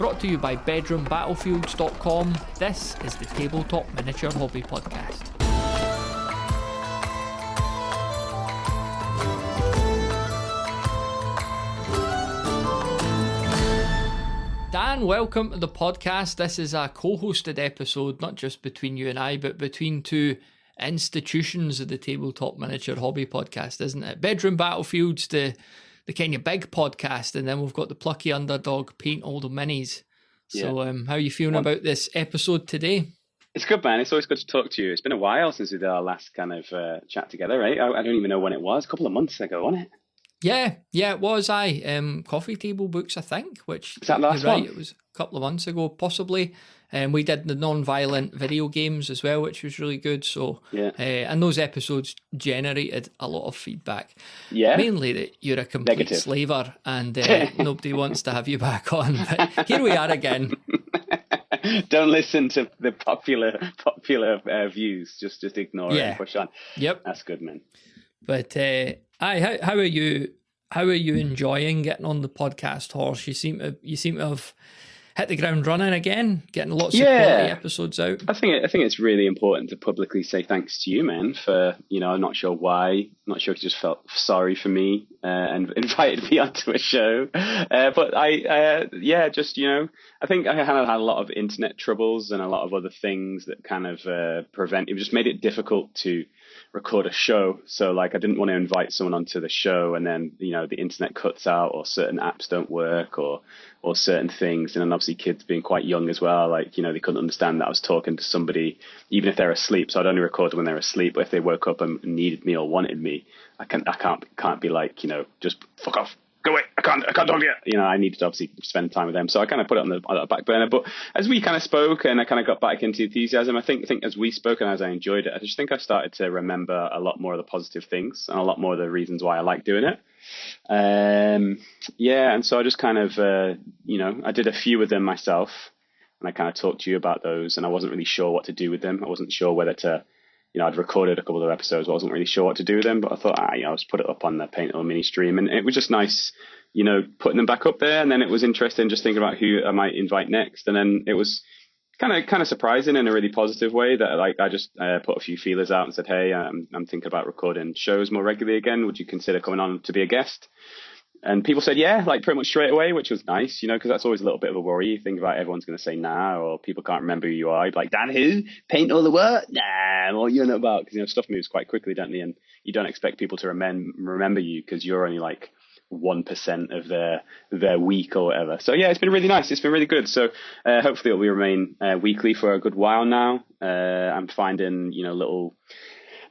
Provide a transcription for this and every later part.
Brought to you by bedroombattlefields.com. This is the Tabletop Miniature Hobby Podcast. Dan, welcome to the podcast. This is a co-hosted episode, not just between you and I, but between two institutions of the Tabletop Miniature Hobby Podcast, isn't it? Bedroom Battlefields, the kind of big podcast, and then we've got the plucky underdog Paint All the Minis. So how are you feeling about this episode today? It's good, man. It's always good to talk to you. It's been a while since we did our last kind of chat together, right? I don't even know when it was. A couple of months ago, wasn't it? Yeah, it was. Coffee Table Books, I think, which is that last one? It was a couple of months ago, possibly. We did the non-violent video games as well, which was really good. So, and those episodes generated a lot of feedback. Yeah, mainly that you're a complete slaver and nobody wants to have you back on. But here we are again. Don't listen to the popular views. Just ignore it and push on. Yep, that's good, man. But how are you? How are you enjoying getting on the podcast horse? You seem to have hit the ground running again, getting lots of quality episodes out. I think it's really important to publicly say thanks to you, man, for, I'm not sure why. I'm not sure if you just felt sorry for me and invited me onto a show. But I think I kind of had a lot of internet troubles and a lot of other things that kind of it just made it difficult to record a show. So like I didn't want to invite someone onto the show and then the internet cuts out or certain apps don't work or certain things. And then obviously kids being quite young as well, like they couldn't understand that I was talking to somebody even if they're asleep. So I'd only record when they're asleep. But if they woke up and needed me or wanted me, I can't be like just fuck off, go away, I can't talk to you. I needed to obviously spend time with them. So I kind of put it on the back burner. But as we kind of spoke and I kind of got back into enthusiasm, I think as we spoke and as I enjoyed it, I just think I started to remember a lot more of the positive things and a lot more of the reasons why I like doing it. And so I just kind of, I did a few of them myself and I kind of talked to you about those and I wasn't really sure what to do with them. I wasn't sure whether to, I'd recorded a couple of episodes, but I wasn't really sure what to do with them. But I thought, I'll just put it up on the Paint Little Mini stream. And it was just nice, putting them back up there. And then it was interesting just thinking about who I might invite next. And then it was kind of surprising in a really positive way that I just put a few feelers out and said, hey, I'm thinking about recording shows more regularly again. Would you consider coming on to be a guest? And people said, yeah, like pretty much straight away, which was nice, because that's always a little bit of a worry. You think about everyone's going to say nah, or people can't remember who you are. You'd be like, Dan who? Paint all the what? Nah, what you know about? Because, stuff moves quite quickly, don't they? And you don't expect people to remember you because you're only like 1% of their week or whatever. So, yeah, it's been really nice. It's been really good. So hopefully it'll remain weekly for a good while now. I'm finding, little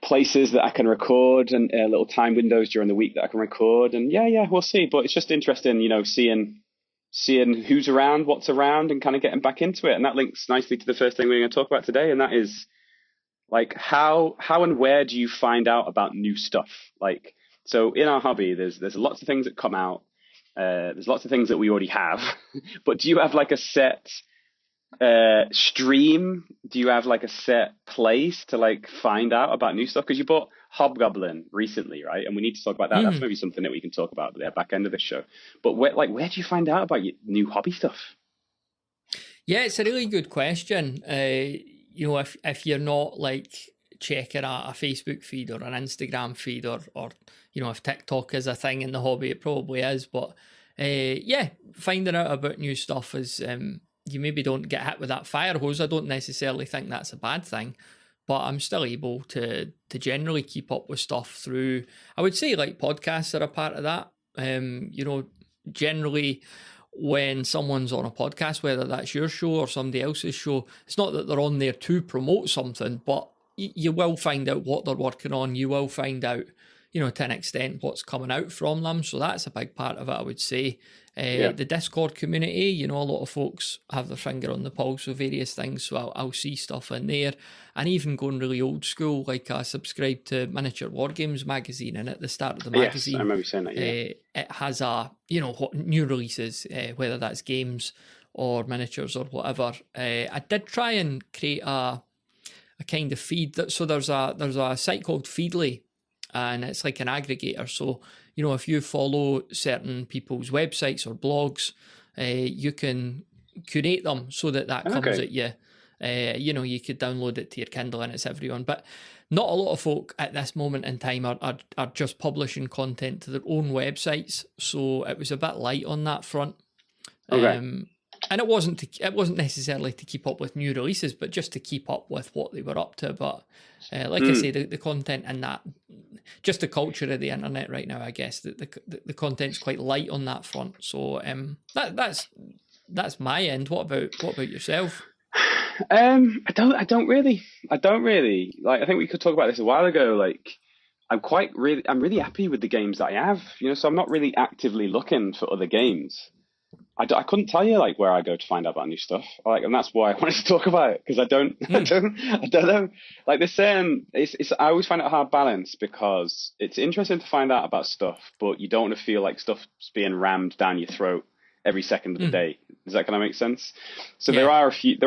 places that I can record and little time windows during the week that I can record, and we'll see. But it's just interesting, seeing who's around, what's around, and kind of getting back into it. And that links nicely to the first thing we're going to talk about today, and that is like how and where do you find out about new stuff? Like, so in our hobby, there's lots of things that come out. There's lots of things that we already have, but do you have like a set stream? Do you have like a set place to like find out about new stuff? Because you bought Hobgoblin recently, right? And we need to talk about that. That's maybe something that we can talk about at the back end of this show. But where do you find out about your new hobby stuff? Yeah, it's a really good question. If you're not like checking a Facebook feed or an Instagram feed or if TikTok is a thing in the hobby, it probably is. But finding out about new stuff is you maybe don't get hit with that fire hose. I don't necessarily think that's a bad thing, but I'm still able to generally keep up with stuff through, I would say, like podcasts are a part of that. Generally when someone's on a podcast, whether that's your show or somebody else's show, it's not that they're on there to promote something, but you will find out what they're working on. You will find out, to an extent, what's coming out from them. So that's a big part of it, I would say. The Discord community, a lot of folks have their finger on the pulse of various things, so I'll see stuff in there. And even going really old school, like I subscribe to Miniature Wargames magazine, and at the start of the magazine, I remember saying that, it has what new releases, whether that's games or miniatures or whatever. I did try and create a kind of feed. So there's a site called Feedly, and it's like an aggregator. So, if you follow certain people's websites or blogs, you can curate them so that comes Okay. at you. You could download it to your Kindle and it's everyone. But not a lot of folk at this moment in time are just publishing content to their own websites. So it was a bit light on that front. Okay. And it wasn't necessarily to keep up with new releases, but just to keep up with what they were up to. But like I say, the content and that, just the culture of the internet right now, I guess that the content's quite light on that front. So that's my end. What about yourself? I don't really like. I think we could talk about this a while ago. Like, I'm really happy with the games that I have. So I'm not really actively looking for other games. I couldn't tell you like where I go to find out about new stuff. And that's why I wanted to talk about it, because I don't know. Like this, it's I always find it a hard balance, because it's interesting to find out about stuff, but you don't want to feel like stuff's being rammed down your throat every second of the day. Does that kind of make sense? So there are a few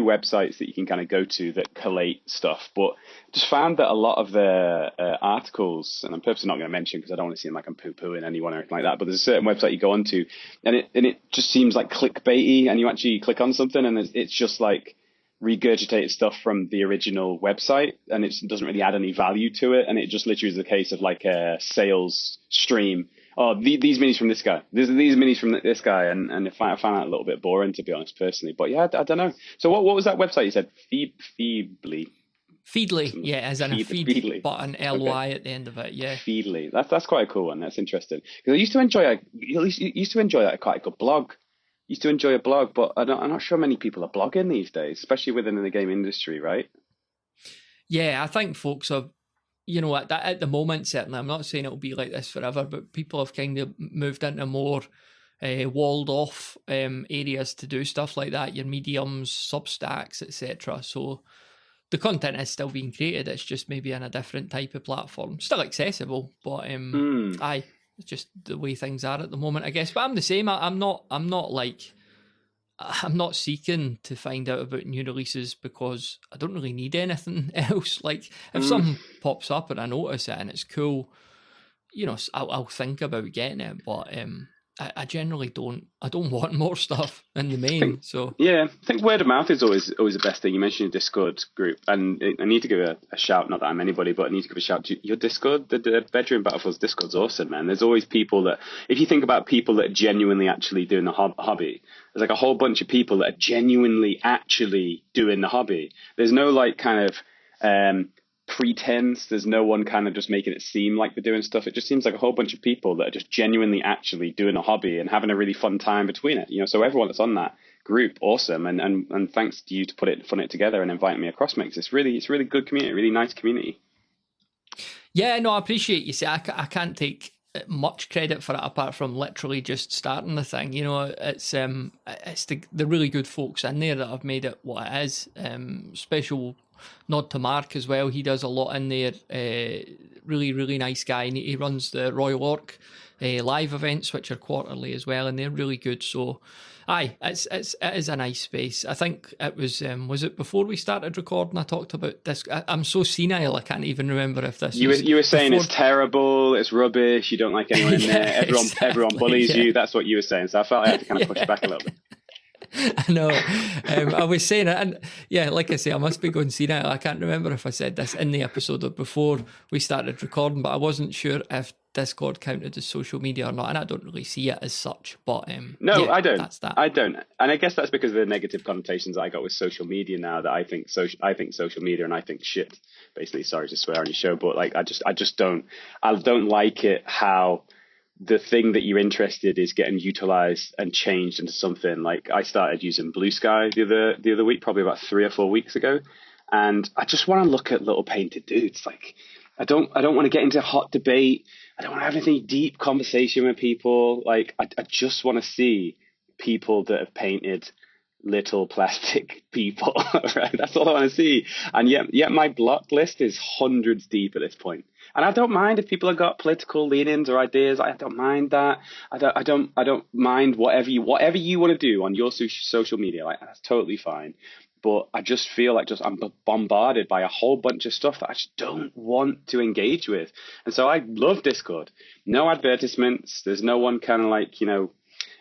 websites that you can kind of go to that collate stuff, but just found that a lot of the articles, and I'm purposely not going to mention because I don't want to seem like I'm poo-pooing anyone or anything like that, but there's a certain website you go onto and it just seems like clickbaity, and you actually click on something and it's just like regurgitated stuff from the original website, and it doesn't really add any value to it, and it just literally is the case of like a sales stream. Oh, these minis from this guy. These minis from this guy, and I found that a little bit boring, to be honest, personally. But yeah, I don't know. So what was that website you said? Feedly. Feedly, yeah, as in a feed Feedly. button, LY at the end of it, yeah. Feedly. That's quite a cool one. That's interesting, because I used to enjoy that quite a good blog. Used to enjoy a blog, but I'm not sure many people are blogging these days, especially within the game industry, right? Yeah, I think folks are. At the moment, certainly, I'm not saying it'll be like this forever, but people have kind of moved into more walled off areas to do stuff like that, your mediums, Substacks, etc. So the content is still being created, it's just maybe in a different type of platform. Still accessible, but it's just the way things are at the moment, I guess. But I'm the same. I'm not seeking to find out about new releases, because I don't really need anything else. Like, if something pops up and I notice it and it's cool, I'll think about getting it. But I generally don't. I don't want more stuff in the main. I think word of mouth is always the best thing. You mentioned your Discord group, and I need to give a shout. Not that I'm anybody, but I need to give a shout to your Discord. The Bedroom Battlefields Discord's awesome, man. There's always people that, if you think about people that are genuinely actually doing the hobby, there's like a whole bunch of people that are genuinely actually doing the hobby. There's no like kind of pretense. There's no one kind of just making it seem like they're doing stuff. It just seems like a whole bunch of people that are just genuinely actually doing a hobby and having a really fun time between it. So everyone that's on that group, awesome, and thanks to you to put it together and invite me across, makes it's really good community, really nice community. Yeah, no, I appreciate you. See, I can't take much credit for it apart from literally just starting the thing. It's the really good folks in there that have made it what it is. Special nod to Mark as well. He does a lot in there. Really, really nice guy. And he runs the Royal Orc live events, which are quarterly as well, and they're really good. So, it is a nice space. I think it was it before we started recording? I talked about this. I'm so senile, I can't even remember if this. You were saying before... It's terrible, it's rubbish. You don't like anyone in there. Everyone bullies you. That's what you were saying. So I felt I had to kind of push back a little bit. I know. I was saying it, and yeah, like I say, I must be going senile. I can't remember if I said this in the episode or before we started recording, but I wasn't sure if Discord counted as social media or not, and I don't really see it as such. But no, I don't. That's that. I don't, and I guess that's because of the negative connotations I got with social media now. That I think social media and I think shit. Basically, sorry to swear on your show, but like I just don't. I don't like it how the thing that you're interested is getting utilized and changed into something. Like I started using Blue Sky the other week, probably about 3 or 4 weeks ago, and I just want to look at little painted dudes. Like I don't want to get into hot debate. I don't want to have any deep conversation with people. Like I just want to see people that have painted little plastic people. Right? That's all I want to see. And yet my block list is hundreds deep at this point. And I don't mind if people have got political leanings or ideas. I don't mind that. I don't mind whatever you want to do on your social media. Like that's totally fine. But I just feel like I'm bombarded by a whole bunch of stuff that I just don't want to engage with. And so I love Discord. No advertisements. There's no one kind of like,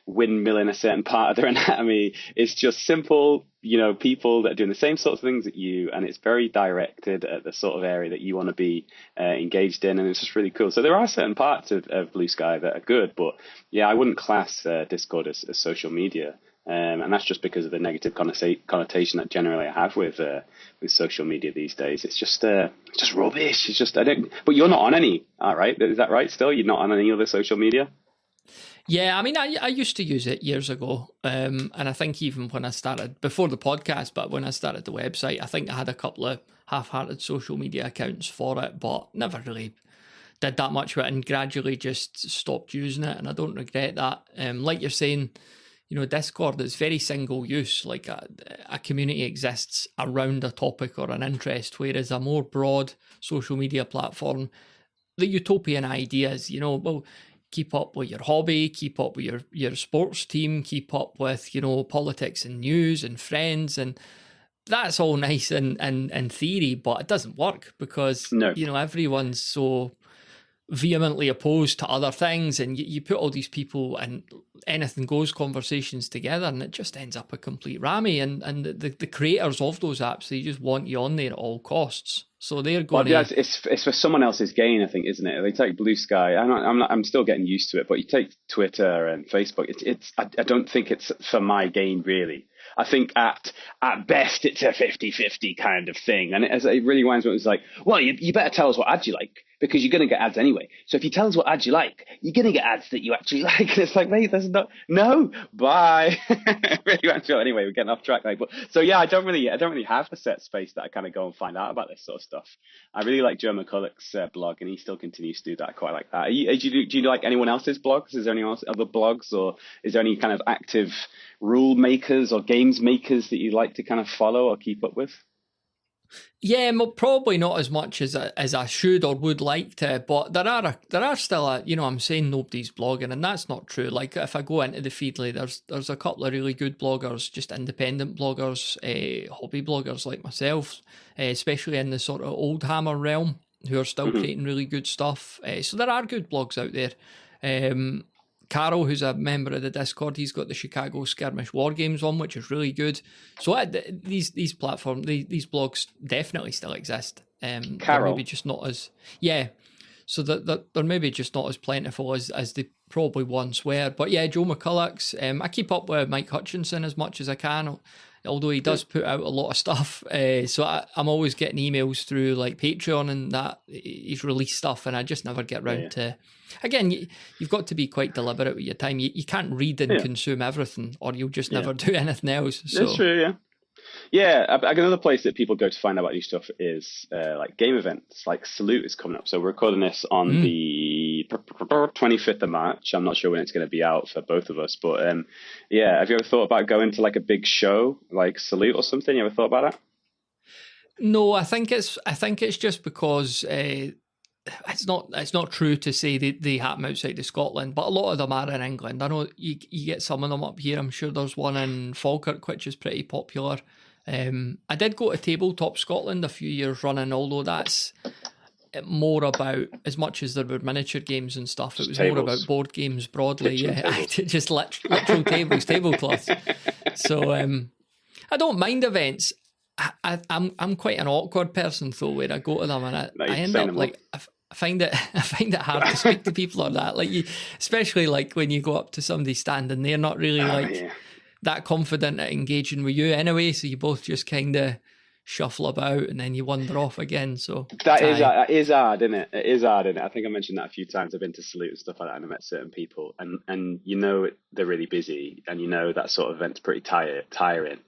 windmilling a certain part of their anatomy. It's just simple, people that are doing the same sorts of things that you, and it's very directed at the sort of area that you want to be engaged in, and it's just really cool. So there are certain parts of Blue Sky that are good, but yeah, I wouldn't class Discord as social media. And that's just because of the negative connotation that generally I have with social media these days. It's just rubbish. It's just, but you're not on any, all right? Is that right still? You're not on any other social media? Yeah, I mean, I used to use it years ago, and I think even when I started, before the podcast, but when I started the website, I think I had a couple of half-hearted social media accounts for it, but never really did that much with it, and gradually just stopped using it, and I don't regret that. Like you're saying, Discord is very single use, like a community exists around a topic or an interest, whereas a more broad social media platform, the utopian ideas, well, keep up with your hobby, keep up with your sports team, keep up with, politics and news and friends, and that's all nice in theory, but it doesn't work because, everyone's so vehemently opposed to other things, and you put all these people and anything goes conversations together, and it just ends up a complete rammy, and the creators of those apps, they just want you on there at all costs, so they're going it's for someone else's gain, I think, isn't it? They take Blue Sky. I'm still getting used to it, but you take Twitter and Facebook, I don't think it's for my gain, really. I think at best it's a 50-50 kind of thing, and it really winds me up. It's like, well, you better tell us what ads you like, because you're going to get ads anyway. So if you tell us what ads you like, you're going to get ads that you actually like. And it's like, mate, there's no, bye. Really went through. Anyway, we're getting off track, mate. But so yeah, I don't really have a set space that I kind of go and find out about this sort of stuff. I really like Joe McCulloch's blog, and he still continues to do that. I quite like that. Do you like anyone else's blogs? Is there anyone else other blogs, or is there any kind of active rule makers or games makers that you like to kind of follow or keep up with? Yeah, probably not as much as I should or would like to, but there are still I'm saying nobody's blogging, and that's not true. Like if I go into the Feedly, there's a couple of really good bloggers, just independent bloggers, hobby bloggers like myself, especially in the sort of old hammer realm, who are still creating really good stuff. So there are good blogs out there. Carol, who's a member of the Discord, he's got the Chicago Skirmish War Games one, which is really good. So these platforms, these blogs definitely still exist. Carol, they're maybe just not as so that they're maybe just not as plentiful as they probably once were. But yeah, Joe McCulloch's. I keep up with Mike Hutchinson as much as I can, although he does put out a lot of stuff. So I'm always getting emails through like Patreon and that he's released stuff, and I just never get round to. Again, you've got to be quite deliberate with your time. You can't read and consume everything, or you'll just never do anything else. So. That's true, yeah. Yeah, another place that people go to find out about new stuff is like game events. Like Salute is coming up. So we're recording this on the 25th of March. I'm not sure when it's going to be out for both of us. But yeah, have you ever thought about going to like a big show like Salute or something? You ever thought about that? No, I think it's just because it's not true to say they happen outside of Scotland, but a lot of them are in England. I know you get some of them up here. I'm sure there's one in Falkirk, which is pretty popular. I did go to Tabletop Scotland a few years running, although that's more about, as much as there were miniature games and stuff, it was more about board games broadly. Just literal tables, tablecloths. So I don't mind events. I'm quite an awkward person though, where I go to them and I end up like I find it hard to speak to people or that. Like especially like when you go up to somebody standing, they're not really that confident at engaging with you anyway. So you both just kind of shuffle about and then you wander off again. So that is hard, isn't it? It is hard, isn't it? I think I mentioned that a few times. I've been to Salute and stuff like that, and I met certain people, and they're really busy, and that sort of event's pretty tiring.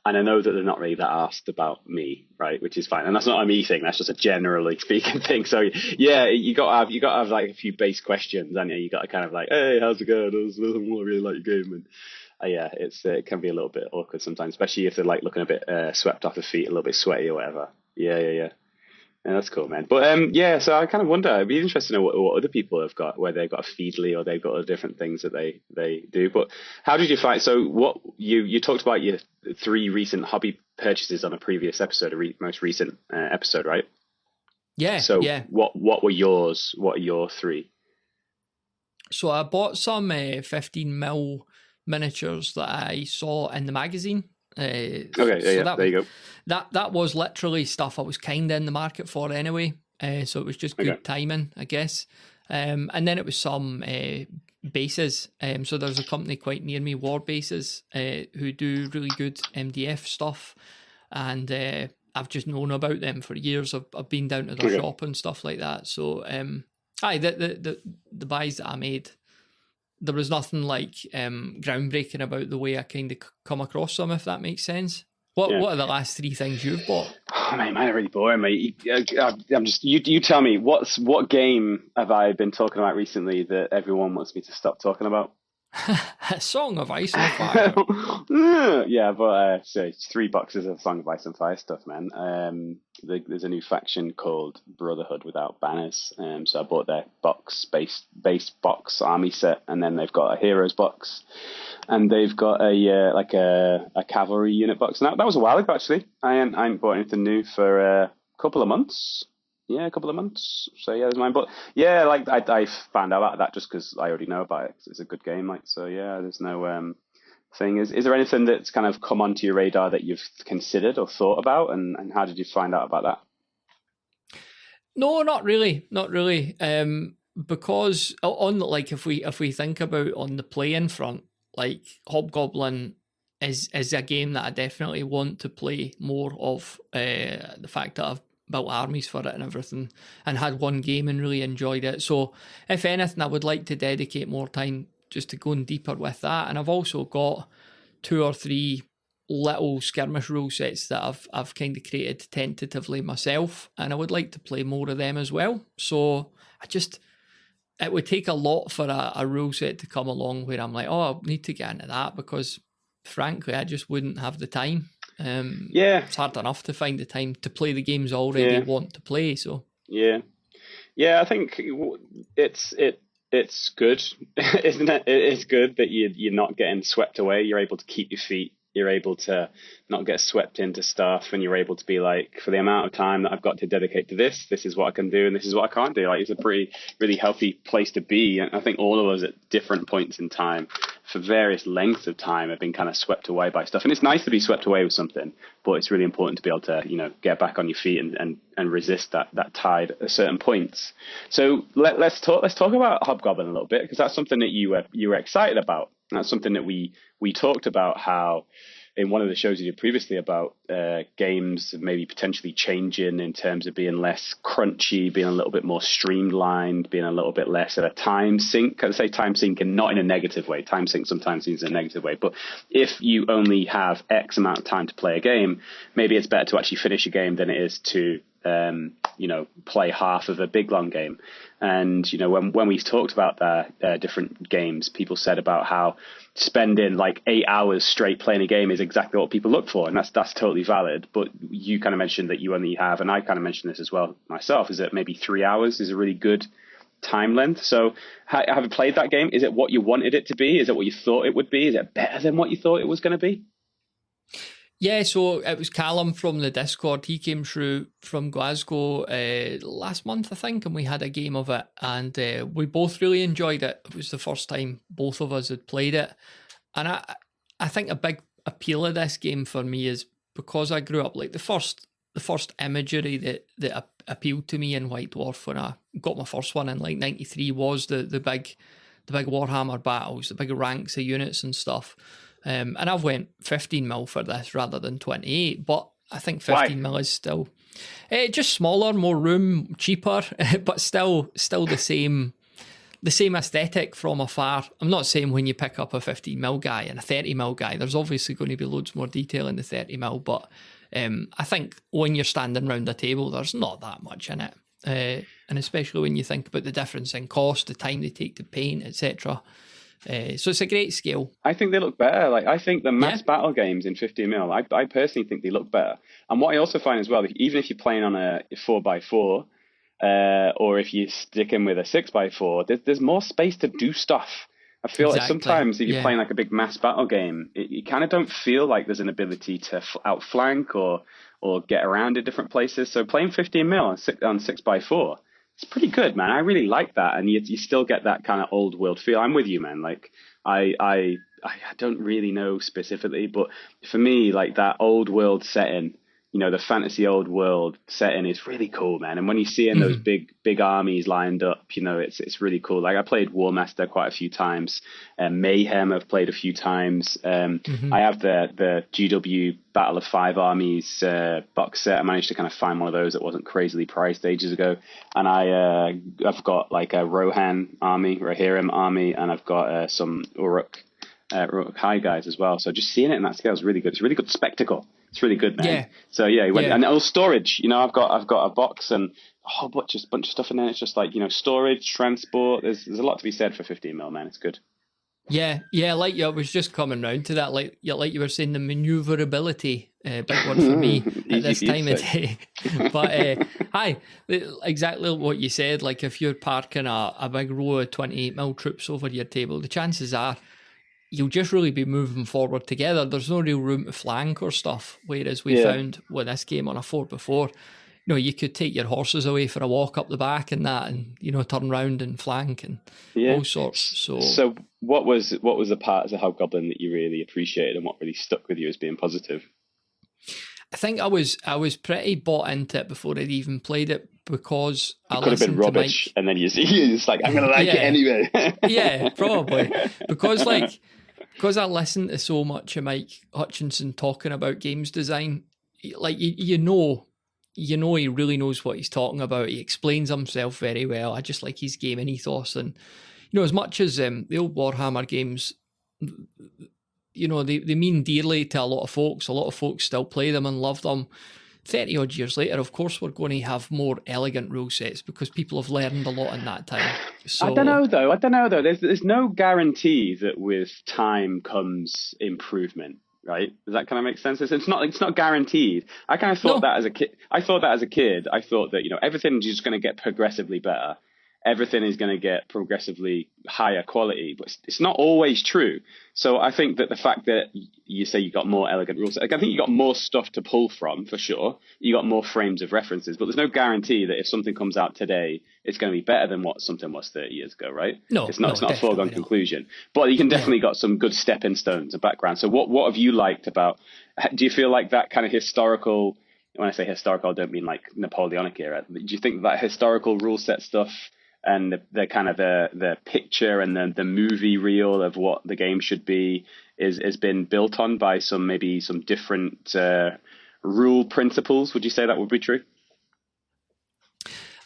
And I know that they're not really that asked about me, right? Which is fine. And that's not a me thing. That's just a generally speaking thing. So yeah, you got to have like a few base questions, and you got to kind of like, hey, how's it going? I really like your game. And yeah, it can be a little bit awkward sometimes, especially if they're like looking a bit swept off their feet, a little bit sweaty or whatever. Yeah. Yeah, that's cool, man. But yeah, so I kind of wonder, it'd be interesting to know what other people have got, where they've got a Feedly or they've got other different things that they do. But how did you find, so what you talked about your 3 recent hobby purchases on a previous episode, most recent episode, right? Yeah. So yeah. What were yours? What are your 3? So I bought some 15mm miniatures that I saw in the magazine. Okay, so there you go. That was literally stuff I was kind of in the market for anyway. So it was just good timing, I guess. And then it was some bases. So there's a company quite near me, War Bases, who do really good MDF stuff. And I've just known about them for years. I've been down to their shop and stuff like that. So, the buys that I made, there was nothing like groundbreaking about the way I kind of come across them, if that makes sense. What are the last 3 things you've bought? Oh, mate, mine are really boring, mate. I'm just you tell me what game have I been talking about recently that everyone wants me to stop talking about? Song of Ice and Fire. Yeah, but so it's $3 of Song of Ice and Fire stuff, man. There's a new faction called Brotherhood Without Banners. So I bought their base box army set, and then they've got a heroes box, and they've got a cavalry unit box. And that was a while ago, actually. I ain't bought anything new for a couple of months. Yeah, a couple of months. So yeah, there's mine. But yeah, like I found out about that just because I already know about it. It's a good game, like. So yeah, there's no thing. Is there anything that's kind of come onto your radar that you've considered or thought about, and how did you find out about that? No, not really. Because on like if we think about on the playing front, like Hobgoblin is a game that I definitely want to play more of. The fact that I've built armies for it and everything, and had one game and really enjoyed it. So if anything, I would like to dedicate more time just to going deeper with that. And I've also got 2 or 3 little skirmish rule sets that I've kind of created tentatively myself, and I would like to play more of them as well. So it would take a lot for a rule set to come along where I'm like, oh, I need to get into that, because frankly, I just wouldn't have the time. It's hard enough to find the time to play the games I already want to play. So I think it's good, isn't it? It's good that you're not getting swept away. You're able to keep your feet. You're able to not get swept into stuff, and you're able to be like, for the amount of time that I've got to dedicate to this is what I can do, and this is what I can't do. Like, it's a really healthy place to be. And I think all of us at different points in time, for various lengths of time, have been kind of swept away by stuff. And it's nice to be swept away with something, but it's really important to be able to, get back on your feet and resist that tide at certain points. So let's talk about Hobgoblin a little bit, because that's something that you were excited about. And that's something that we talked about, how in one of the shows you did previously about games maybe potentially changing in terms of being less crunchy, being a little bit more streamlined, being a little bit less of a time sink. I say time sink, and not in a negative way. Time sink sometimes seems in a negative way. But if you only have X amount of time to play a game, maybe it's better to actually finish a game than it is to play half of a big long game. And when we talked about the different games, people said about how spending like 8 hours straight playing a game is exactly what people look for, and that's totally valid. But you kind of mentioned that you only have, and I kind of mentioned this as well myself, is that maybe 3 hours is a really good time length. So have you played that game? Is it what you wanted it to be? Is it what you thought it would be? Is it better than what you thought it was going to be? Yeah, so it was Callum from the Discord. He came through from Glasgow last month, I think, and we had a game of it, and we both really enjoyed it. It was the first time both of us had played it, and I think a big appeal of this game for me is because I grew up, like the first imagery that appealed to me in White Dwarf when I got my first one in like '93 was the big Warhammer battles, the big ranks of units and stuff. And I've went 15 mil for this rather than 28, but I think 15 mil is still just smaller, more room, cheaper, but still the same aesthetic from afar. I'm not saying when you pick up a 15 mil guy and a 30 mil guy, there's obviously going to be loads more detail in the 30 mil, but I think when you're standing around a table, there's not that much in it. And especially when you think about the difference in cost, the time they take to paint, etc. So it's a great scale. I think they look better. Like, I think the mass battle games in 15 mil, I personally think they look better. And what I also find as well, even if you're playing on a 4x4, or if you stick in with a 6x4, there's more space to do stuff. I feel like sometimes if you're playing like a big mass battle game, you kind of don't feel like there's an ability to outflank or get around in different places. So playing 15 mil on 6x4, it's pretty good, man. I really like that, and you still get that kind of old world feel. I'm with you, man. Like I I don't really know specifically, but for me, like that old world setting, the fantasy old world setting is really cool, man. And when you see in those big armies lined up, it's really cool. Like I played War Master quite a few times, Mayhem I've played a few times. I have the GW Battle of Five Armies box set. I managed to kind of find one of those that wasn't crazily priced ages ago. And I've got like a Rohan army, Rohirrim army, and I've got some Uruk High guys as well. So just seeing it in that scale is really good. It's a really good spectacle. It's really good, man. Yeah. So yeah, and all storage. I've got a box and a whole bunch of stuff in there. It's just like storage, transport. There's a lot to be said for 15mm, man. It's good. Yeah, like I was just coming round to that. Like you were saying, the maneuverability, big one for me at this time of day. But hi, exactly what you said. Like if you're parking a big row of 28mm troops over your table, the chances are you'll just really be moving forward together. There's no real room to flank or stuff. Whereas we found with this game on a 4x4, you could take your horses away for a walk up the back and that, and turn round and flank and all sorts. So what was the part as a Hobgoblin that you really appreciated and what really stuck with you as being positive? I think I was pretty bought into it before I'd even played it, because it could have been rubbish, and then you're just like, I'm gonna like it anyway. Yeah, probably because I listened to so much of Mike Hutchinson talking about games design. Like you know he really knows what he's talking about. He explains himself very well. I just like his gaming ethos, and as much as the old Warhammer games, they mean dearly to a lot of folks. A lot of folks still play them and love them. 30 odd years later, of course, we're going to have more elegant rule sets because people have learned a lot in that time. So, I don't know though. There's no guarantee that with time comes improvement, right? Does that kind of make sense? It's not guaranteed. I kind of thought that as a kid. I thought that everything's just going to get progressively better. Everything is going to get progressively higher quality, but it's not always true. So I think that the fact that you say you got more elegant rules, I think you got more stuff to pull from, for sure. You got more frames of references, but there's no guarantee that if something comes out today, it's going to be better than what something was 30 years ago, right? No, it's not a foregone conclusion. But you can definitely got some good stepping stones and background. So what have you liked about? Do you feel like that kind of historical? When I say historical, I don't mean like Napoleonic era. Do you think that historical rule set stuff and the kind of the picture and the movie reel of what the game should be has been built on by some different rule principles? Would you say that would be true?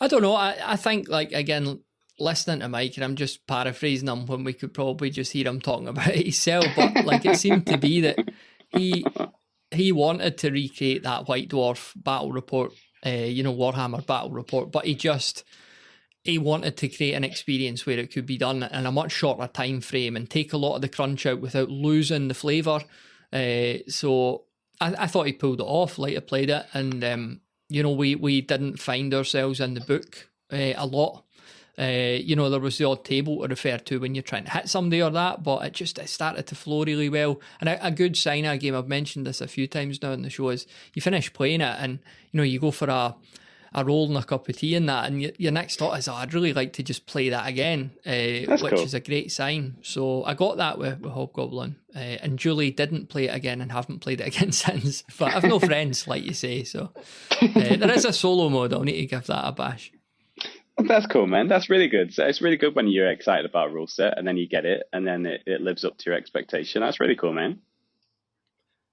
I don't know. I think, like, again, listening to Mike, and I'm just paraphrasing him when we could probably just hear him talking about it himself, but like it seemed to be that he wanted to recreate that White Dwarf battle report, Warhammer battle report, but he wanted to create an experience where it could be done in a much shorter time frame and take a lot of the crunch out without losing the flavour. So I thought he pulled it off. Like, I played it, and we didn't find ourselves in the book a lot. There was the odd table to refer to when you're trying to hit somebody or that, but it started to flow really well. And a good sign of a game, I've mentioned this a few times now in the show, is you finish playing it and you go for a roll and a cup of tea and that, and your next thought is, I'd really like to just play that again, which cool. is a great sign. So I got that with Hobgoblin, and Julie didn't play it again and haven't played it again since, but I've no friends, like you say, so there is a solo mode. I'll need to give that a bash. That's cool, man. That's really good. So it's really good when you're excited about a rule set and then you get it and then it lives up to your expectation. That's really cool, man.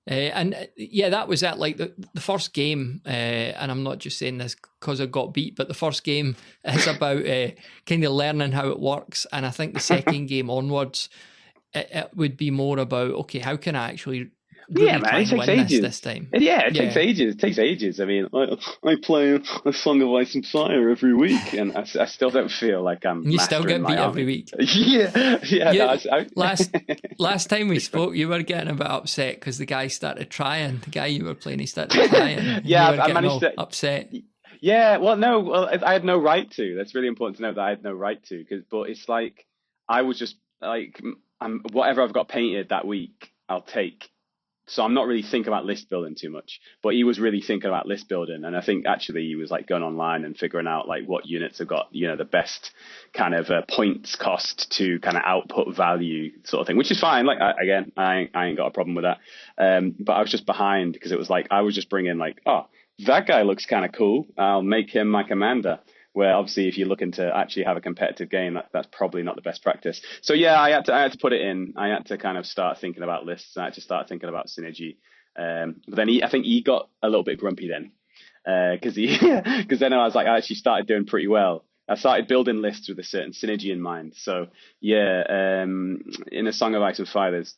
That was it. Like the first game, and I'm not just saying this because I got beat, but the first game is about kind of learning how it works. And I think the second game onwards, it would be more about, okay, how can I actually really try and win this time? It takes ages. It takes ages. I mean, I play a Song of Ice and Fire every week, and I still don't feel like I'm. You still get beat every week. Last time we spoke, you were getting a bit upset because the guy started trying. The guy you were playing, he started trying. I managed to upset. Yeah, I had no right to. That's really important to note that I had no right to. But it's like I was just like, whatever I've got painted that week, I'll take. So I'm not really thinking about list building too much, but he was really thinking about list building. And I think actually he was like going online and figuring out like what units have got, the best kind of points cost to kind of output value sort of thing, which is fine. Like, I ain't got a problem with that. But I was just behind because it was like, I was just bringing like, oh, that guy looks kind of cool. I'll make him my commander. Where obviously, if you're looking to actually have a competitive game, that's probably not the best practice. So yeah, I had to put it in. I had to kind of start thinking about lists. I had to start thinking about synergy. But then I think he got a little bit grumpy then, because then I was like, I actually started doing pretty well. I started building lists with a certain synergy in mind. So yeah, in A Song of Ice and Fire, there's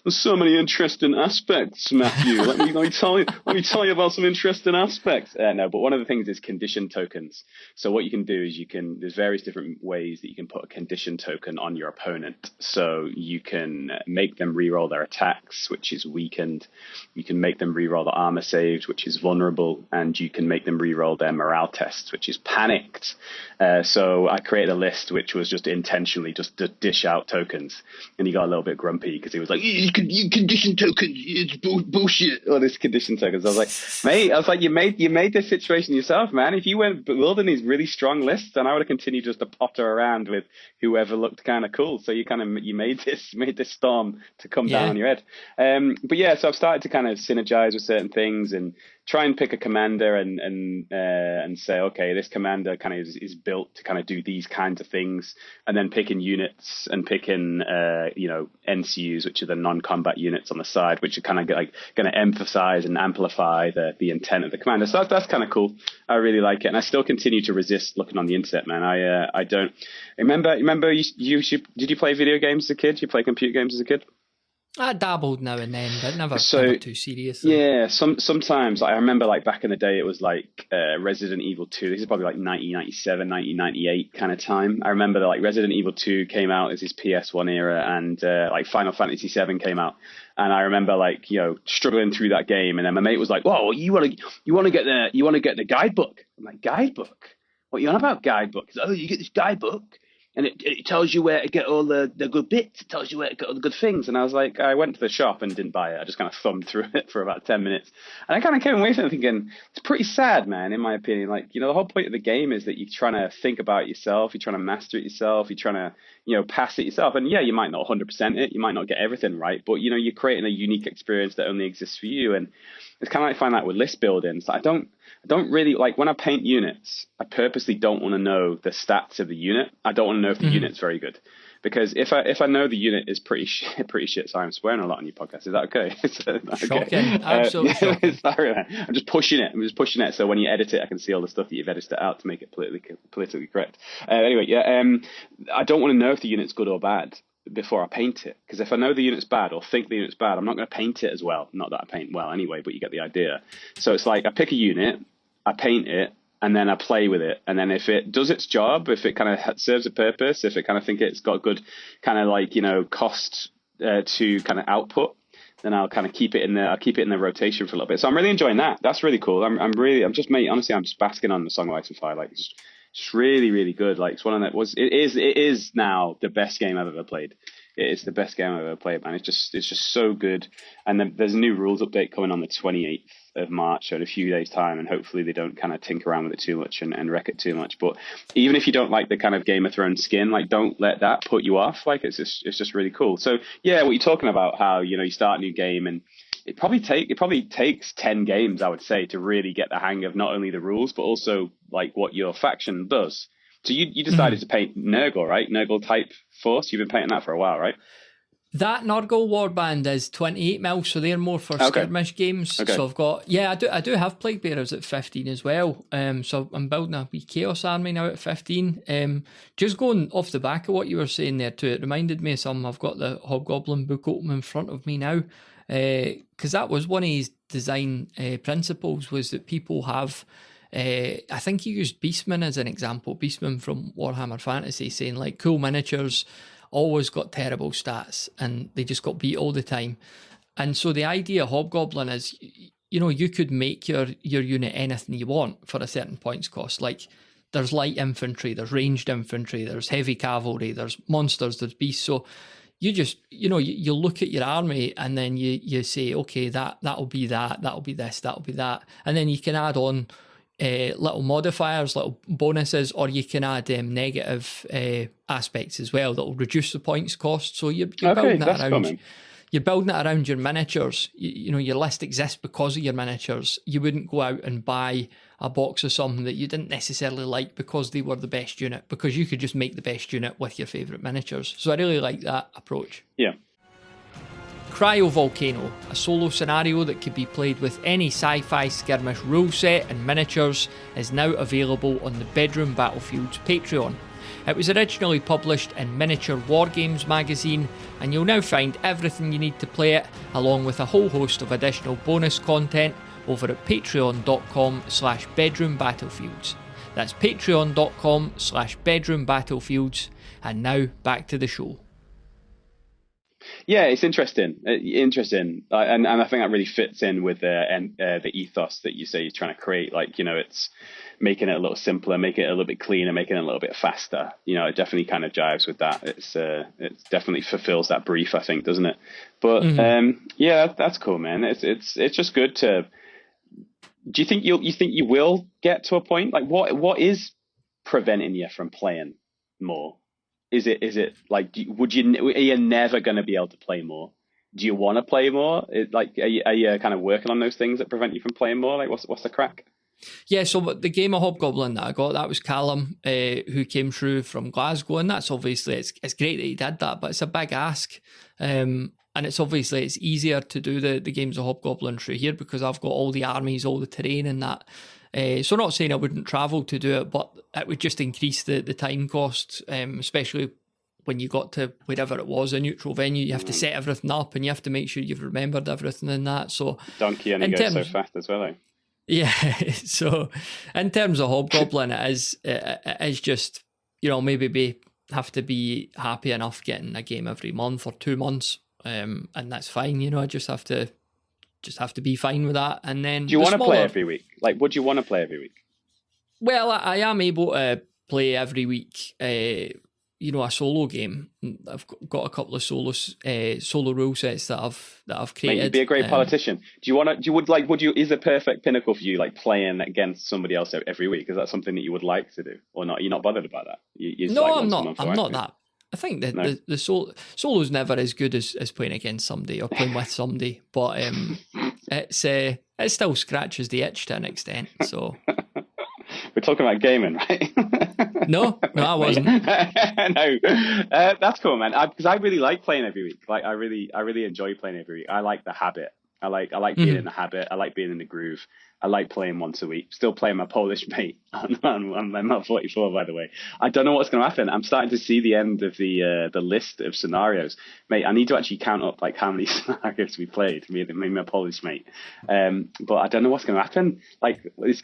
so many interesting aspects, Matthew. let me tell you about some interesting aspects. No, but one of the things is condition tokens. So what you can do is there's various different ways that you can put a condition token on your opponent. So you can make them reroll their attacks, which is weakened. You can make them reroll the armor saves, which is vulnerable, and you can make them reroll their morale tests, which is panicked. So I created a list which was just intentionally just to dish out tokens, and he got a little bit grumpy because he was like, "You condition tokens, it's bullshit." All this condition tokens. I was like, "Mate," you made this situation yourself, man. If you weren't building these really strong lists, then I would have continued just to potter around with whoever looked kind of cool. So you made this storm to come down on your head. But yeah, so I've started to kind of synergize with certain things and try and pick a commander and say, okay, this commander kind of is built to kind of do these kinds of things, and then picking units and picking NCUs, which are the non-combat units on the side, which are kind of like going to emphasize and amplify the intent of the commander. So that's kind of cool. I really like it, and I still continue to resist looking on the internet, man. I don't remember. Did you play video games as a kid? Did you play computer games as a kid? I dabbled now and then, but never too serious. Yeah, sometimes I remember like back in the day, it was like Resident Evil 2. This is probably like 1997, 1998 kind of time. I remember that like Resident Evil 2 came out as his PS1 era, and like Final Fantasy 7 came out. And I remember like, struggling through that game, and then my mate was like, "Whoa, you want to get the guidebook?" I'm like, "Guidebook? What are you on about, guidebook?" Oh, you get this guidebook, and it tells you where to get all the good bits. It tells you where to get all the good things. And I was like, I went to the shop and didn't buy it. I just kind of thumbed through it for about 10 minutes. And I kind of came away from it thinking, it's pretty sad, man, in my opinion. Like, the whole point of the game is that you're trying to think about it yourself. You're trying to master it yourself. You're trying to, pass it yourself. And yeah, you might not 100% it. You might not get everything right. But, you're creating a unique experience that only exists for you. And it's kind of like I find that with list building. So I don't really like when I paint units, I purposely don't want to know the stats of the unit. I don't want to know if the unit's very good, because if I know the unit is pretty shit, so I'm swearing a lot on your podcast. Is that okay? Shocking. Absolutely shocking. Sorry, man. I'm just pushing it. So when you edit it, I can see all the stuff that you've edited out to make it politically correct. Anyway, yeah. I don't want to know if the unit's good or bad before I paint it, because if I know the unit's bad or think the unit's bad, I'm not going to paint it as well. Not that I paint well anyway, but you get the idea. So it's like I pick a unit, I paint it, and then I play with it. And then if it does its job, if it kind of serves a purpose, if it kind of think it's got good kind of like, cost to kind of output, then I'll kind of keep it in the rotation for a little bit. So I'm really enjoying that. That's really cool. I'm just basking on the Song of Ice and Fire. Like it's really, really good. Like it's one of that it is now the best game I've ever played. It's the best game I've ever played, man. It's just so good. And then there's a new rules update coming on the 28th of March, so in a few days' time, and hopefully they don't kind of tinker around with it too much and wreck it too much. But even if you don't like the kind of Game of Thrones skin, like don't let that put you off. Like it's just really cool. So yeah, what you're talking about, how you start a new game, and it probably takes 10 games, I would say, to really get the hang of not only the rules but also like what your faction does. So you decided to paint Nurgle, right? Nurgle type force. You've been painting that for a while, right? That Nurgle Warband is 28 mil, so they're more for skirmish games. Okay. So I've got, I do have Plague Bearers at 15 as well. So I'm building a wee Chaos Army now at 15. Just going off the back of what you were saying there too, it reminded me of something. I've got the Hobgoblin book open in front of me now, because that was one of his design principles, was that people have. I think he used Beastmen as an example. Beastmen from Warhammer Fantasy, saying like cool miniatures always got terrible stats and they just got beat all the time. And so the idea of Hobgoblin is, you could make your unit anything you want for a certain points cost. Like there's light infantry, there's ranged infantry, there's heavy cavalry, there's monsters, there's beasts. So you just, you look at your army and then you say, okay, that'll be that'll be this, that'll be that. And then you can add on little modifiers, little bonuses, or you can add negative aspects as well that will reduce the points cost. So you're building it around. You're building it around your miniatures. Your list exists because of your miniatures. You wouldn't go out and buy a box of something that you didn't necessarily like because they were the best unit, because you could just make the best unit with your favourite miniatures. So I really like that approach. Yeah. Cryovolcano, a solo scenario that could be played with any sci-fi skirmish rule set and miniatures, is now available on the Bedroom Battlefields Patreon. It was originally published in Miniature Wargames magazine, and you'll now find everything you need to play it, along with a whole host of additional bonus content, over at patreon.com/bedroombattlefields. That's patreon.com/bedroombattlefields. And now back to the show. Yeah, it's interesting. And I think that really fits in with the ethos that you say you're trying to create. Like, it's making it a little simpler, making it a little bit cleaner, making it a little bit faster. It definitely kind of jives with that. It definitely fulfills that brief, I think, doesn't it? But yeah, that's cool, man. It's just good to. Do you think you will get to a point, like what is preventing you from playing more? Is it like, are you never going to be able to play more? Do you want to play more? Are you kind of working on those things that prevent you from playing more? Like, what's the crack? Yeah, so the game of Hobgoblin that I got, that was Callum, who came through from Glasgow, and that's obviously, it's great that he did that, but it's a big ask. And it's easier to do the games of Hobgoblin through here because I've got all the armies, all the terrain and that. So not saying I wouldn't travel to do it, but it would just increase the time cost, especially when you got to wherever it was, a neutral venue. You have to set everything up and you have to make sure you've remembered everything in that. So Donkey only goes so fast as well, eh? Yeah, so in terms of Hobgoblin, it is just, have to be happy enough getting a game every month or 2 months, and that's fine. I just have to be fine with that. And then, do you want to play every week? Like, would you want to play every week? Well, I am able to play every week. A solo game. I've got a couple of solo rule sets that I've created. Mate, you'd be a great politician. Is the perfect pinnacle for you, like playing against somebody else every week? Is that something that you would like to do, or not? You're not bothered about that? I'm not that. I think that the solo's never as good as playing against somebody or playing with somebody, but it still scratches the itch to an extent. So. We're talking about gaming, right? No, I wasn't. No, that's cool, man. Because I really like playing every week. Like, I really enjoy playing every week. I like the habit. I like being in the habit. I like being in the groove. I like playing once a week. Still playing my Polish mate on my 44, by the way. I don't know what's going to happen. I'm starting to see the end of the list of scenarios. Mate, I need to actually count up like how many scenarios we played, me and my Polish mate. But I don't know what's going to happen. Like,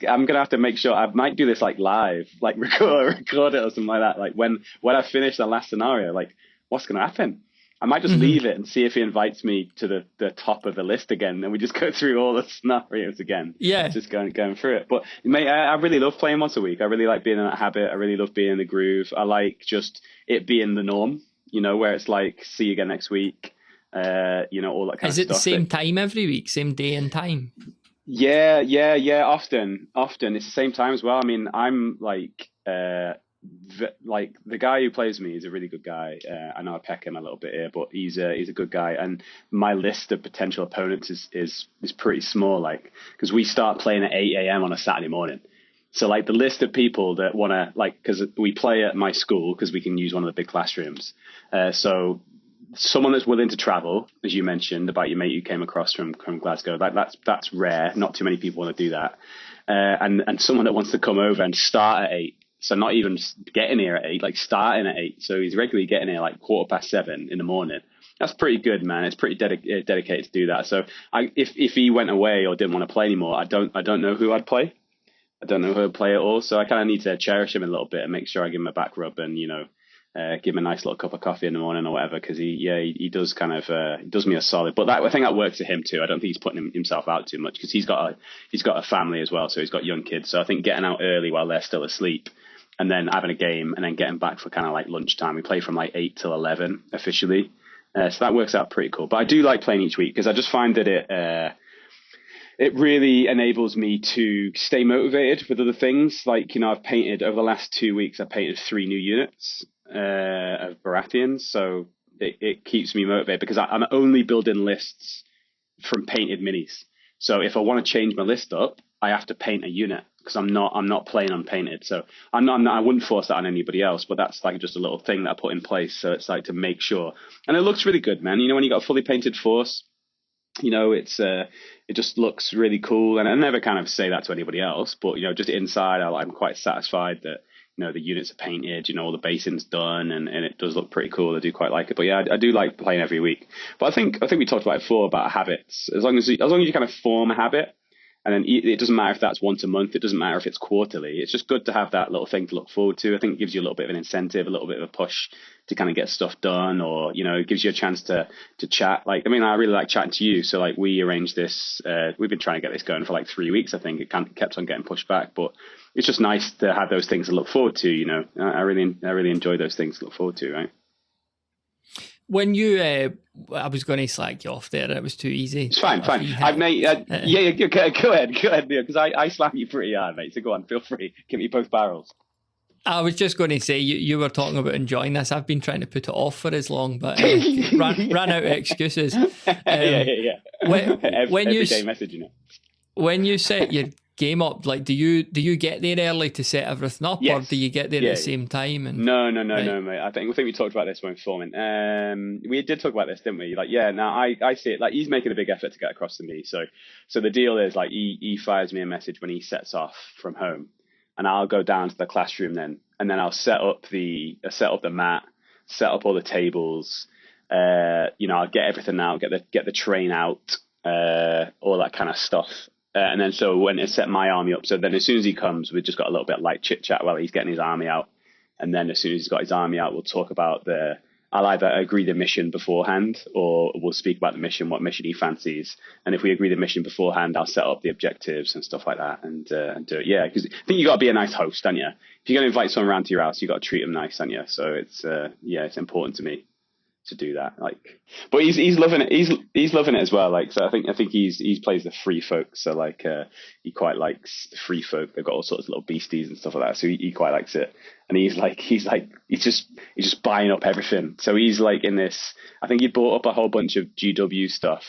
I'm going to have to make sure. I might do this like live, like record it or something like that. Like when I finish the last scenario, like what's going to happen? I might just leave it and see if he invites me to the top of the list again. And we just go through all the scenarios again. Yeah. Just going through it. But mate, I really love playing once a week. I really like being in that habit. I really love being in the groove. I like just it being the norm, where it's like, see you again next week. All that kind of stuff. Is it the same time every week? Same day and time? Yeah. Often. It's the same time as well. I mean, I'm like, the guy who plays me is a really good guy. I know I peck him a little bit here, but he's a good guy. And my list of potential opponents is pretty small, like, because we start playing at 8 a.m. on a Saturday morning. So like the list of people that want to, like, because we play at my school because we can use one of the big classrooms. So someone that's willing to travel, as you mentioned about your mate you came across from Glasgow, that's rare. Not too many people want to do that. And someone that wants to come over and start at 8. So not even getting here at 8, like starting at 8. So he's regularly getting here like 7:15 in the morning. That's pretty good, man. It's pretty dedicated to do that. So if he went away or didn't want to play anymore, I don't know who I'd play. I don't know who I'd play at all. So I kind of need to cherish him a little bit and make sure I give him a back rub and, give him a nice little cup of coffee in the morning or whatever. Because he does kind of does me a solid. But I think that works for him too. I don't think he's putting himself out too much because he's got a family as well. So he's got young kids. So I think getting out early while they're still asleep, and then having a game and then getting back for kind of like lunchtime. We play from like 8 till 11 officially. So that works out pretty cool. But I do like playing each week because I just find that it really enables me to stay motivated with other things. Like, I've painted over the last 2 weeks, I painted 3 new units of Baratheons. So it keeps me motivated because I'm only building lists from painted minis. So if I want to change my list up, I have to paint a unit because I'm not playing unpainted. So I wouldn't force that on anybody else, but that's like just a little thing that I put in place. So it's like to make sure, and it looks really good, man. When you got a fully painted force, it just looks really cool. And I never kind of say that to anybody else, but just inside, I'm quite satisfied that the units are painted, all the basins done, and it does look pretty cool. I do quite like it. But yeah, I do like playing every week. But I think we talked about it before about habits. As long as you kind of form a habit, and then it doesn't matter if that's once a month. It doesn't matter if it's quarterly. It's just good to have that little thing to look forward to. I think it gives you a little bit of an incentive, a little bit of a push to kind of get stuff done, or it gives you a chance to chat. Like, I mean, I really like chatting to you. So like, we arranged this. We've been trying to get this going for like 3 weeks. I think it kept on getting pushed back, but it's just nice to have those things to look forward to. I really enjoy those things to look forward to. Right. When you, I was going to slack you off there. It was too easy. It's fine. I've made, yeah, go ahead, because I slap you pretty hard, mate. So go on, feel free. Give me both barrels. I was just going to say, you were talking about enjoying this. I've been trying to put it off for as long, but ran out of excuses. Yeah. Everyday messaging it. When you set your game up, like, do you get there early to set everything up, yes. or do you get there at the same time? And no, mate. I think we talked about this when filming. We did talk about this, didn't we? Like, yeah. Now I see it. Like, he's making a big effort to get across to me. So the deal is, like, he fires me a message when he sets off from home, and I'll go down to the classroom then, and then I'll set up the mat, set up all the tables. I'll get everything out, get the train out, all that kind of stuff. And then so when it's set my army up, so then as soon as he comes, we've just got a little bit of light chit chat while he's getting his army out. And then as soon as he's got his army out, we'll talk about I'll either agree the mission beforehand, or we'll speak about the mission, what mission he fancies. And if we agree the mission beforehand, I'll set up the objectives and stuff like that and do it. Yeah, because I think you got to be a nice host, don't you? If you're going to invite someone around to your house, you got to treat them nice, don't you? So it's important to me to do that. Like, but he's loving it. He's loving it as well. Like, so I think he plays the free folk. So like, he quite likes the free folk. They've got all sorts of little beasties and stuff like that. So he quite likes it. And he's just buying up everything. So he's like in this. I think he bought up a whole bunch of GW stuff,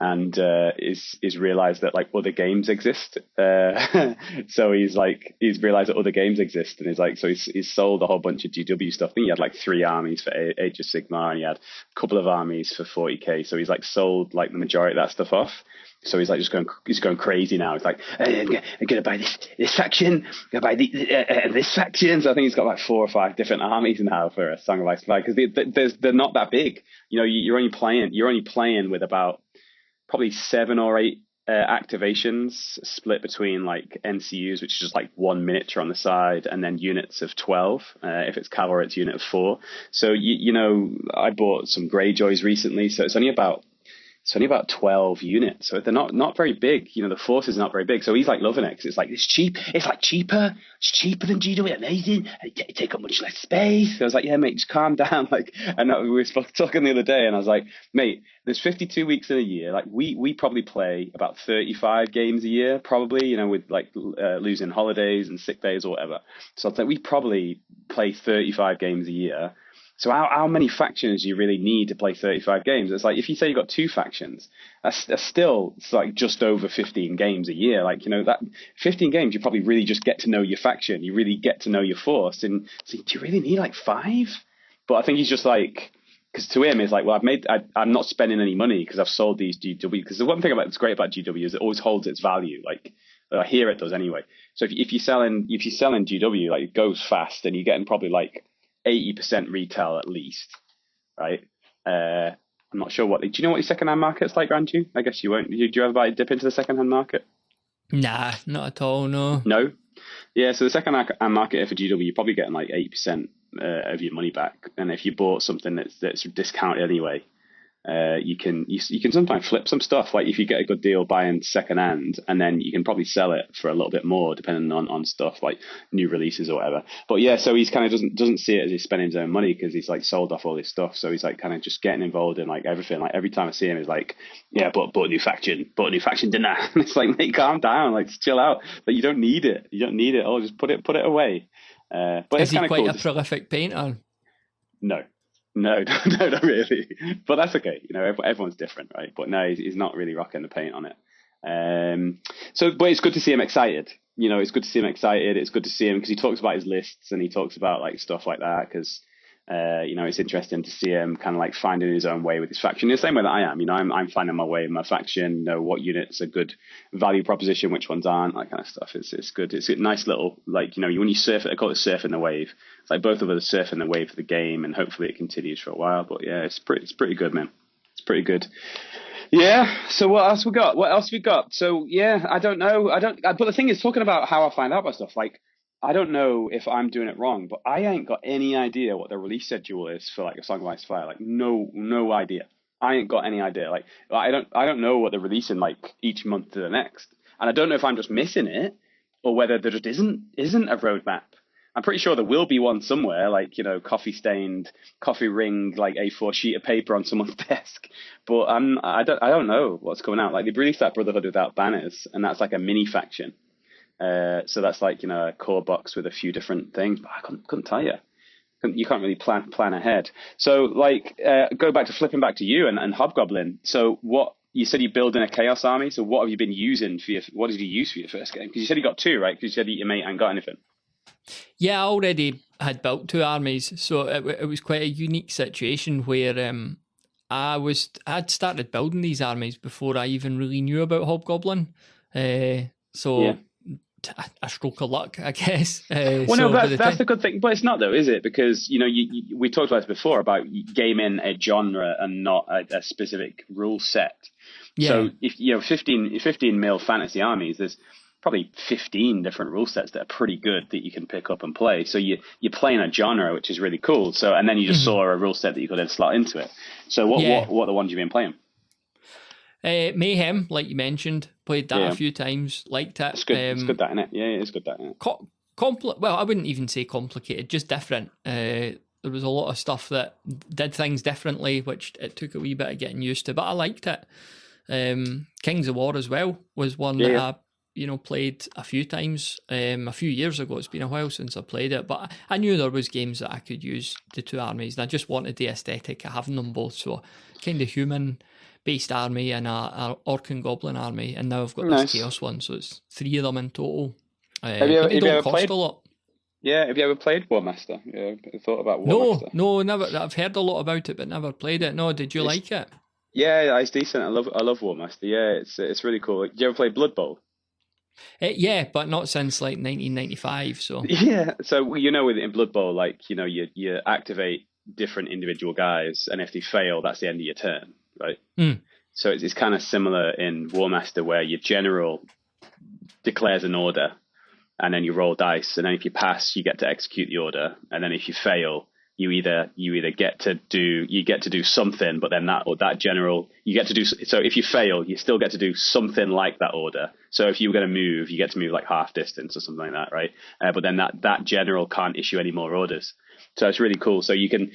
and is realized that like other games exist. So he's realized that other games exist, and he's sold a whole bunch of GW stuff. I think he had like 3 armies for Age of Sigmar, and he had a couple of armies for 40k. So he's like sold like the majority of that stuff off. So he's like he's going crazy now. He's like, I'm gonna buy this faction, I'm gonna buy this faction. So I think he's got like 4 or 5 different armies now for a Song of Ice and Fire, because they're not that big. You're only playing with about probably 7 or 8 activations split between like NCUs, which is just like 1 miniature on the side, and then units of 12. If it's cavalry, it's unit of 4. So I bought some Greyjoys recently, so it's only about 12 units, so they're not very big. The force is not very big, so he's like loving it because it's like it's cheap. It's like cheaper. It's cheaper than GW. Amazing. It take up much less space. I was like, yeah, mate, just calm down. Like, and we were talking the other day, and I was like, mate, there's 52 weeks in a year. Like, we probably play about 35 games a year, probably. With like losing holidays and sick days or whatever. So it's like we probably play 35 games a year. So how many factions do you really need to play 35 games? It's like, if you say you've got 2 factions, that's still, it's like just over 15 games a year. Like, that 15 games, you probably really just get to know your faction. You really get to know your force. And so do you really need like 5? But I think he's just like, because to him, it's like, well, I'm not spending any money because I've sold these GW. Because the one thing that's great about GW is it always holds its value. Like, I hear it does anyway. So if you're selling GW, like, it goes fast, and you're getting probably like 80% retail at least, right? I'm not sure do you know what the secondhand market's like, Ranju? I guess you won't. Do you ever dip into the secondhand market? Nah, not at all. No. Yeah, so the secondhand market for GW, you're probably getting like 80% of your money back, and if you bought something that's discounted anyway, you can sometimes flip some stuff. Like if you get a good deal buying second hand, and then you can probably sell it for a little bit more depending on stuff like new releases or whatever. But yeah, so he's kind of doesn't see it as he's spending his own money because he's like sold off all this stuff. So he's like kind of just getting involved in like everything. Like every time I see him, he's like, yeah, bought a new faction dinner. And it's like, mate, calm down, like chill out. Like you don't need it. Oh, just put it away. But is it's he quite cool. a prolific painter? No, not really. But that's okay. You know, everyone's different, right? But no, he's not really rocking the paint on it. But it's good to see him excited. You know, it's good to see him excited. It's good to see him because he talks about his lists and he talks about like stuff like that because, you know, it's interesting to see him kind of like finding his own way with his faction in the same way that I am. You know, I'm finding my way in my faction, know what units are good value proposition, which ones aren't, that kind of stuff. It's good. It's a nice little, like, you know, when you surf it, I call it surfing the wave. It's like both of us are surfing the wave of the game and hopefully it continues for a while. But yeah, it's pretty good, man. It's pretty good. Yeah. So what else we got? So yeah, I don't know. But the thing is, talking about how I find out about stuff, like I don't know if I'm doing it wrong, but I ain't got any idea what the release schedule is for like a Song of Ice and Fire. Like no idea. I ain't got any idea. Like I don't know what they're releasing like each month to the next, and I don't know if I'm just missing it or whether there just isn't a roadmap. I'm pretty sure there will be one somewhere, like, you know, coffee stained, coffee ring, like A4 sheet of paper on someone's desk. But I don't know what's coming out. Like they released that Brotherhood Without Banners, and that's like a mini faction. So that's like, you know, a core box with a few different things. But I couldn't tell you. You can't really plan ahead. So like, go back to flipping back to you and Hobgoblin. So what you said, you're building a Chaos Army. So what have you been using what did you use for your first game? Because you said you got two, right? Because you said your mate ain't got anything. Yeah, I already had built two armies, so it was quite a unique situation where I'd started building these armies before I even really knew about Hobgoblin. A stroke of luck, I guess. Well, no, that's the good thing, but it's not though, is it? Because you know, we talked about this before about gaming a genre and not a specific rule set. Yeah. So if you know 15 mil fantasy armies, there's probably 15 different rule sets that are pretty good that you can pick up and play. So you're playing a genre, which is really cool. So, and then you just saw a rule set that you could then slot into it. So what are the ones you've been playing? Mayhem, like you mentioned, played that a few times, liked it. It's good. It's good that, innit? Yeah, it's good that, innit? Well, I wouldn't even say complicated, just different. There was a lot of stuff that did things differently, which it took a wee bit of getting used to, but I liked it. Kings of War as well was one that I played a few times a few years ago. It's been a while since I played it, but I knew there was games that I could use the two armies, and I just wanted the aesthetic of having them both. So kind of human-based army and a Orc and Goblin army, and now I've got this Chaos one, so it's 3 of them in total. Have you ever cost played a lot. Yeah, have you ever played Warmaster? Yeah, thought about Warmaster? No, never. I've heard a lot about it, but never played it. No, did you like it? Yeah, it's decent. I love Warmaster. Yeah, it's really cool. Did you ever play Blood Bowl? Yeah, but not since like 1995. So yeah, so you know, in Blood Bowl, like you know, you activate different individual guys, and if they fail, that's the end of your turn, right? So it's kind of similar in Warmaster, where your general declares an order, and then you roll dice, and then if you pass, you get to execute the order, and then if you fail, you either get to do something, but then that general you get to do. So if you fail, you still get to do something like that order. So if you were going to move, you get to move like half distance or something like that, right? But then that general can't issue any more orders. So it's really cool. So you can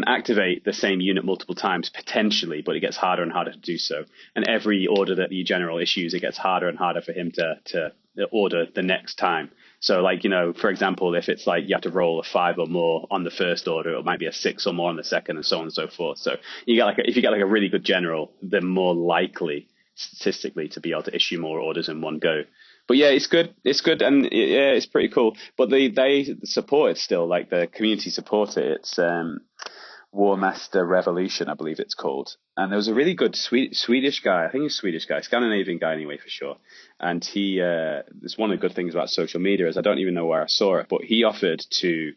activate the same unit multiple times potentially, but it gets harder and harder to do so. And every order that the general issues, it gets harder and harder for him to order the next time. So like, you know, for example, if it's like you have to roll a 5 or more on the first order, it might be a 6 or more on the second, and so on and so forth. So if you get like a really good general, they're more likely statistically to be able to issue more orders in one go. But yeah, it's good, and yeah, it's pretty cool. But they support it still, like the community support it. It's Warmaster Revolution, I believe it's called. And there was a really good Swedish guy, I think he's a Swedish guy, Scandinavian guy anyway for sure. And he, it's one of the good things about social media is I don't even know where I saw it, but he offered to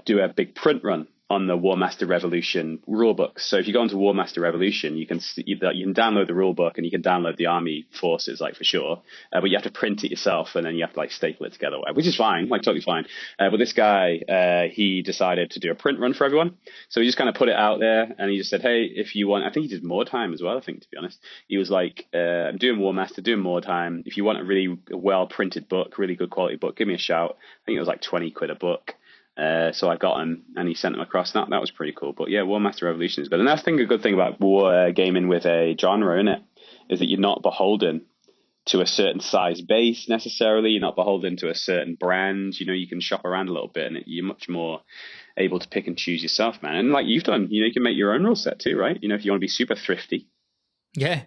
do a big print run on the War Master Revolution rulebook. So if you go into War Master Revolution, you can download the rulebook and you can download the army forces, like for sure. But you have to print it yourself, and then you have to like staple it together, which is fine, like totally fine. But this guy, he decided to do a print run for everyone. So he just kind of put it out there, and he just said, hey, if you want, I think he did more time as well. I think, to be honest, he was like, I'm doing War Master, doing more time. If you want a really well printed book, really good quality book, give me a shout. I think it was like 20 quid a book. So I got him, and he sent them across. That was pretty cool. But yeah, War Master Revolution is good. And that's a good thing about war gaming with a genre, isn't it? Is that you're not beholden to a certain size base necessarily. You're not beholden to a certain brand. You can shop around a little bit, and you're much more able to pick and choose yourself, man. And like you've done, you can make your own rule set too, right? If you want to be super thrifty. Yeah.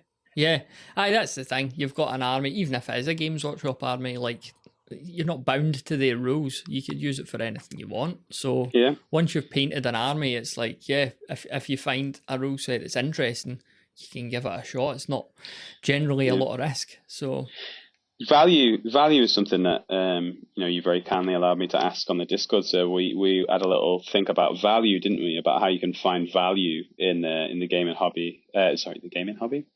Aye, that's the thing. You've got an army, even if it is a Games Workshop army, like, you're not bound to their rules. You could use it for anything you want. So yeah, once you've painted an army, it's like, yeah, if you find a rule set that's interesting, you can give it a shot. It's not generally a lot of risk. So value is something that you very kindly allowed me to ask on the Discord. So we had a little think about value, didn't we? About how you can find value in the gaming hobby. The gaming hobby.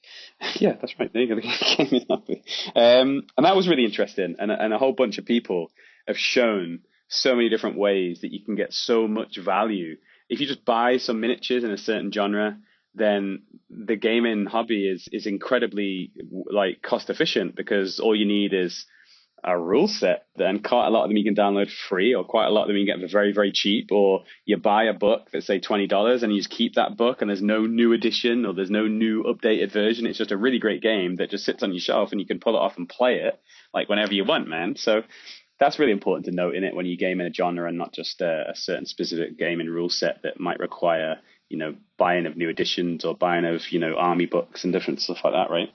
Yeah, that's right. There you go, the gaming hobby. And that was really interesting. And a whole bunch of people have shown so many different ways that you can get so much value if you just buy some miniatures in a certain genre. Then the gaming hobby is incredibly like cost efficient, because all you need is a rule set. Then quite a lot of them you can download free, or quite a lot of them you can get for very, very cheap, or you buy a book that's say $20 and you just keep that book, and there's no new edition or there's no new updated version. It's just a really great game that just sits on your shelf and you can pull it off and play it like whenever you want, man. So that's really important to note in it when you game in a genre, and not just a certain specific gaming rule set that might require buying of new editions or buying of army books and different stuff like that, right?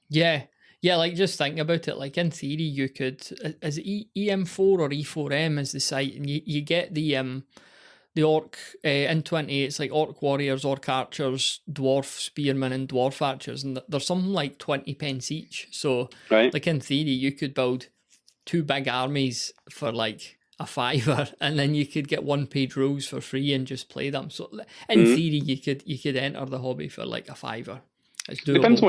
Yeah, like just think about it. Like in theory, you could, is it EM4 or E4M is the site, and you get the orc in 20. It's like orc warriors, orc archers, dwarf spearmen, and dwarf archers, and they're something like 20 pence each. So, right, like in theory, you could build 2 big armies for like a $5, and then you could get 1-page rules for free and just play them. So in theory, you could enter the hobby for like a $5. It's doable. It depends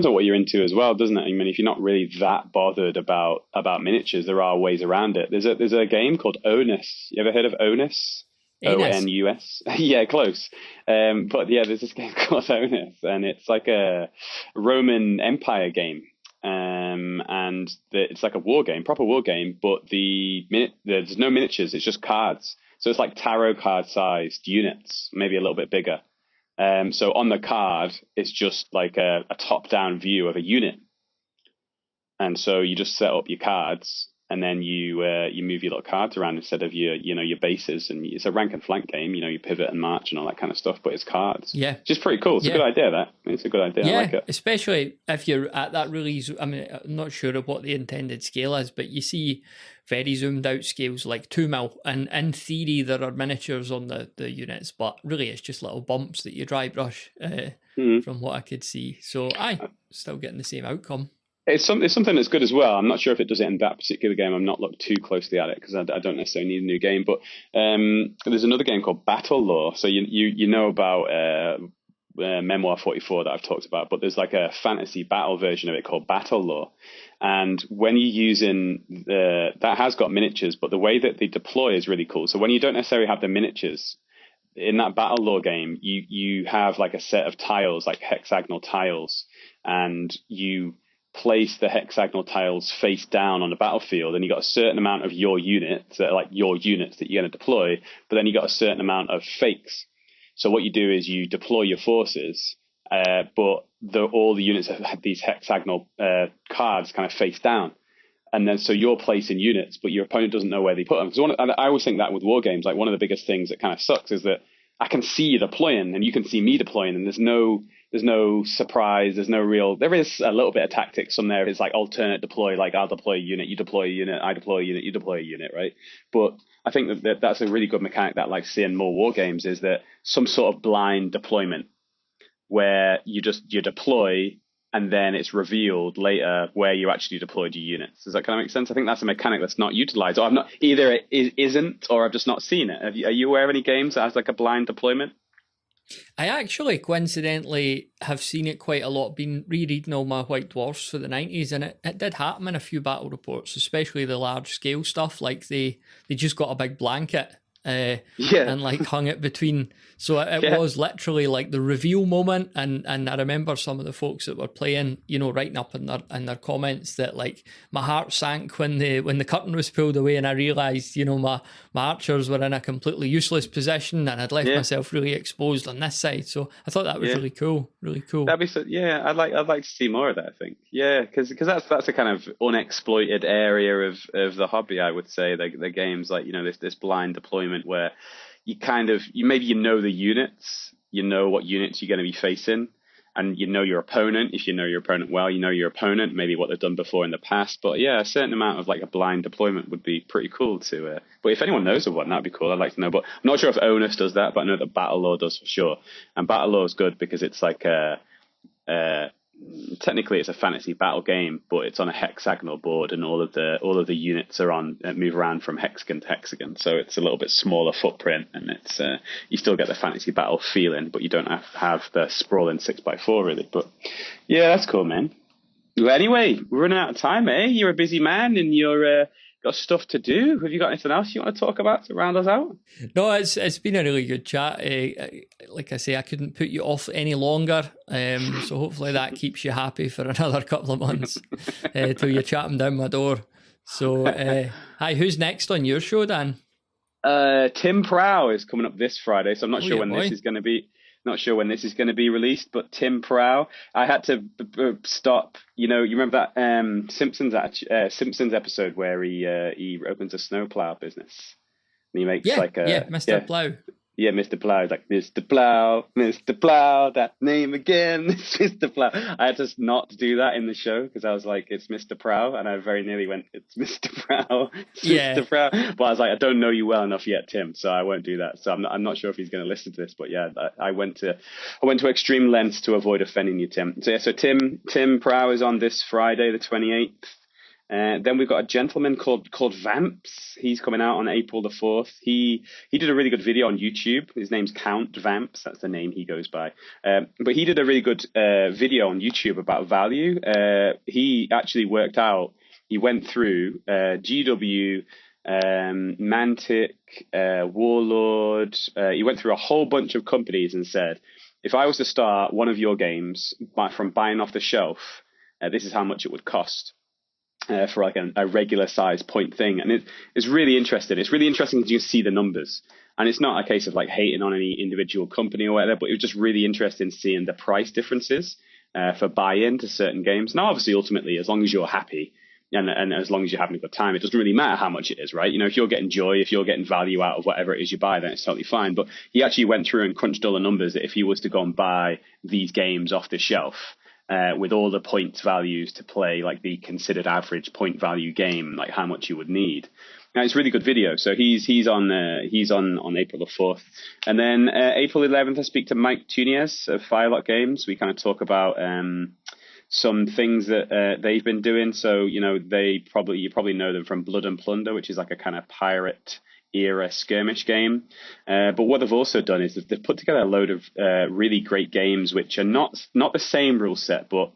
on what you're into as well, doesn't it? I mean, if you're not really that bothered about miniatures, there are ways around it. There's a game called Onus. You ever heard of Onus? Onus. Yeah, close. But yeah, there's this game called Onus, and it's like a Roman Empire game. And it's like a war game, proper war game, but there's no miniatures, it's just cards. So it's like tarot card sized units, maybe a little bit bigger. So on the card, it's just like a top down view of a unit. And so you just set up your cards, and then you move your little cards around instead of your bases. And it's a rank and flank game. You pivot and march and all that kind of stuff, but it's cards. Yeah, which is pretty cool. It's a good idea. It's a good idea. Yeah, I like it. Especially if you're at that release. I mean, I'm not sure of what the intended scale is, but you see very zoomed out scales like 2 mil, and in theory there are miniatures on the units, but really it's just little bumps that you dry brush from what I could see. So still getting the same outcome. It's something that's good as well. I'm not sure if it does it in that particular game. I've not looked too closely at it because I don't necessarily need a new game. But there's another game called Battle Lore. So you know about Memoir 44 that I've talked about, but there's like a fantasy battle version of it called Battle Lore. And when you're using that has got miniatures, but the way that they deploy is really cool. So when you don't necessarily have the miniatures in that Battle Lore game, you have like a set of tiles, like hexagonal tiles, and you place the hexagonal tiles face down on the battlefield, and you got a certain amount of your units that are like your units that you're going to deploy, but then you got a certain amount of fakes. So what you do is you deploy your forces, but all the units have these hexagonal cards kind of face down. And then so you're placing units, but your opponent doesn't know where they put them. Because I always think that with war games, like one of the biggest things that kind of sucks is that I can see you deploying and you can see me deploying, and there's no surprise. There is a little bit of tactics from there. It's like alternate deploy, like I'll deploy a unit, you deploy a unit, I deploy a unit, you deploy a unit, right? But I think that's a really good mechanic that I like seeing more war games, is that some sort of blind deployment where you deploy and then it's revealed later where you actually deployed your units. Does that kind of make sense? I think that's a mechanic that's not utilized, or I've not either it isn't, or I've just not seen it. Are you aware of any games that has like a blind deployment? I actually coincidentally have seen it quite a lot, been rereading all my White Dwarfs for the 90s, and it did happen in a few battle reports, especially the large scale stuff, like they just got a big blanket and like hung it between. So it was literally like the reveal moment, and I remember some of the folks that were playing, writing up in their comments that like my heart sank when the curtain was pulled away, and I realised my archers were in a completely useless position, and I'd left myself really exposed on this side. So I thought that was really cool. That'd be so. Yeah, I'd like to see more of that. I think. Yeah, because that's a kind of unexploited area of the hobby. I would say the games like this blind deployment where you maybe the units, what units you're going to be facing, and your opponent. If you know your opponent well, your opponent, maybe what they've done before in the past. But yeah, a certain amount of like a blind deployment would be pretty cool to. But if anyone knows of one, that'd be cool. I'd like to know. But I'm not sure if Onus does that, but I know that Battle Law does for sure. And Battle Law is good because it's like technically it's a fantasy battle game, but it's on a hexagonal board, and all of the units are on move around from hexagon to hexagon, so it's a little bit smaller footprint, and it's you still get the fantasy battle feeling, but you don't have the sprawling 6x4 really. But yeah, that's cool, man. Well, anyway, we're running out of time, eh? You're a busy man, and you're got stuff to do. Have you got anything else you want to talk about to round us out? No, it's been a really good chat. Like I say, I couldn't put you off any longer. So hopefully that keeps you happy for another couple of months till you're chatting down my door. So, hi, who's next on your show, Dan? Tim Prow is coming up this Friday, so I'm not sure when this is going to be. Not sure when this is going to be released, but Tim Prow. I had to stop. You remember that Simpsons episode where he opens a snowplow business, and he makes Mr. Plow. Yeah, Mr. Plow. He's like, Mr. Plow, that name again, Mr. Plow. I had to not do that in the show because I was like, it's Mr. Prow, and I very nearly went, it's Mr. Prow, Mr. Prow. But I was like, I don't know you well enough yet, Tim, so I won't do that. So I'm not sure if he's going to listen to this, but yeah, I went to extreme lengths to avoid offending you, Tim. So yeah, so Tim Prow is on this Friday, the 28th. Then we've got a gentleman called Vamps. He's coming out on April the 4th. He did a really good video on YouTube. His name's Count Vamps. That's the name he goes by. But he did a really good video on YouTube about value. He actually worked out. He went through GW, Mantic, Warlord. He went through a whole bunch of companies and said, if I was to start one of your games from buying off the shelf, this is how much it would cost. For like a regular size point thing, and it's really interesting. It's really interesting to see the numbers, and it's not a case of like hating on any individual company or whatever, but it was just really interesting seeing the price differences for buy-in to certain games. Now, obviously, ultimately, as long as you're happy and as long as you're having a good time, it doesn't really matter how much it is, right? If you're getting joy, if you're getting value out of whatever it is you buy, then it's totally fine. But he actually went through and crunched all the numbers that if he was to go and buy these games off the shelf, with all the points values to play like the considered average point value game, like how much you would need. Now, it's a really good video. So he's on April the 4th, and then April 11th I speak to Mike Tuniez of Firelock Games. We kind of talk about some things that they've been doing. So you probably know them from Blood and Plunder, which is like a kind of pirate era skirmish game, but what they've also done is they've put together a load of really great games which are not the same rule set but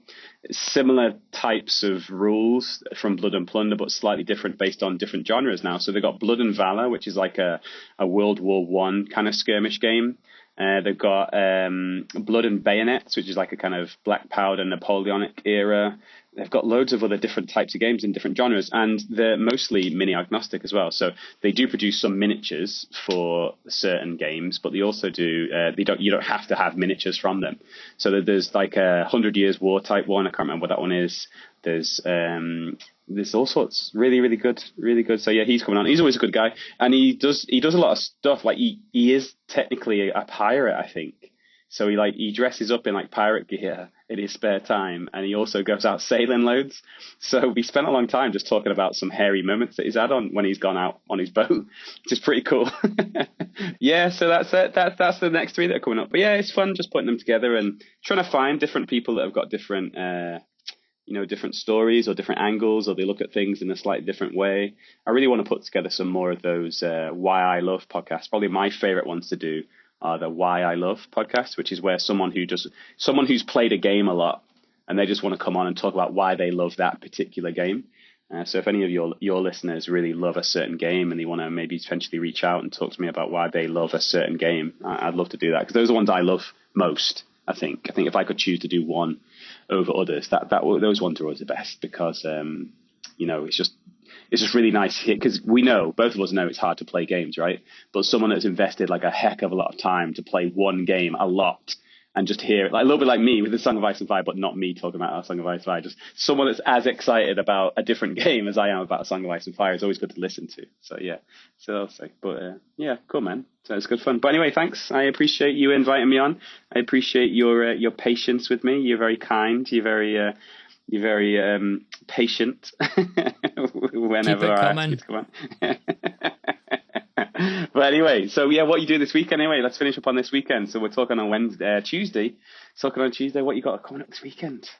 similar types of rules from Blood and Plunder, but slightly different based on different genres now. So they've got Blood and Valor, which is like a World War One kind of skirmish game. They've got Blood and Bayonets, which is like a kind of Black Powder Napoleonic era. They've got loads of other different types of games in different genres, and they're mostly mini agnostic as well. So they do produce some miniatures for certain games, but they also do. You don't have to have miniatures from them. So there's like a 100 Years War type one. I can't remember what that one is. There's all sorts. Really, really good, really good. So yeah, he's coming on. He's always a good guy, and he does a lot of stuff. Like he is technically a pirate, I think. So he dresses up in like pirate gear, in his spare time, and he also goes out sailing loads. So we spent a long time just talking about some hairy moments that he's had on when he's gone out on his boat, which is pretty cool. Yeah, so that's it. That's the next three that are coming up. But yeah, it's fun just putting them together and trying to find different people that have got different different stories or different angles, or they look at things in a slightly different way. I really want to put together some more of those Why I Love podcasts. Probably my favorite ones to do are the Why I Love podcasts, which is where someone who's played a game a lot and they just want to come on and talk about why they love that particular game. So if any of your listeners really love a certain game and they want to maybe potentially reach out and talk to me about why they love a certain game, I'd love to do that, because those are the ones I love most. I think if I could choose to do one over others, those ones are always the best, because it's just really nice here, because both of us know it's hard to play games, right? But someone that's invested like a heck of a lot of time to play one game a lot and just hear it, like a little bit like me with the Song of Ice and Fire, but not me talking about our Song of Ice and Fire. Just someone that's as excited about a different game as I am about a Song of Ice and Fire is always good to listen to. So yeah, so I'll say, but yeah, cool, man. So it's good fun. But anyway, thanks. I appreciate you inviting me on. I appreciate your patience with me. You're very kind. You're very patient whenever I ask you to come on. But anyway, so yeah, what you do this weekend? Anyway, let's finish up on this weekend. So we're talking on Tuesday. Talking on Tuesday, what you got coming up this weekend?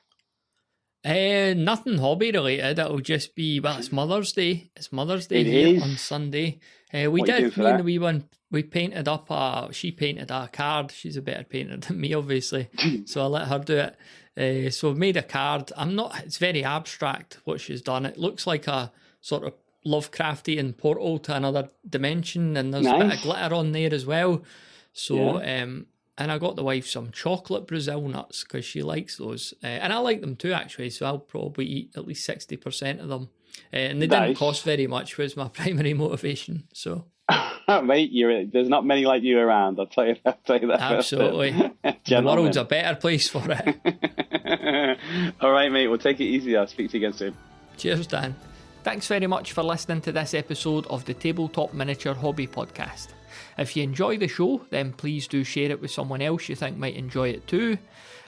Nothing hobby related. It'll just be, it's Mother's Day. It's Mother's Day here on Sunday. Me and the wee one, we painted up she painted a card. She's a better painter than me, obviously. So I let her do it. So I've made a card. It's very abstract what she's done. It looks like a sort of Lovecraftian portal to another dimension, and there's a bit of glitter on there as well. So, and I got the wife some chocolate Brazil nuts because she likes those. And I like them too, actually, so I'll probably eat at least 60% of them. And they didn't cost very much, was my primary motivation. So, mate, there's not many like you around. I'll tell you that. Absolutely, the world's a better place for it. All right, mate. We'll take it easy. I'll speak to you again soon. Cheers, Dan. Thanks very much for listening to this episode of the Tabletop Miniature Hobby Podcast. If you enjoy the show, then please do share it with someone else you think might enjoy it too.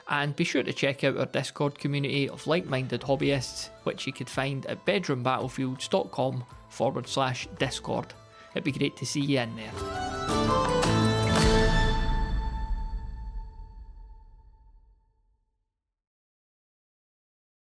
And be sure to check out our Discord community of like-minded hobbyists, which you could find at bedroombattlefields.com/Discord. It'd be great to see you in there.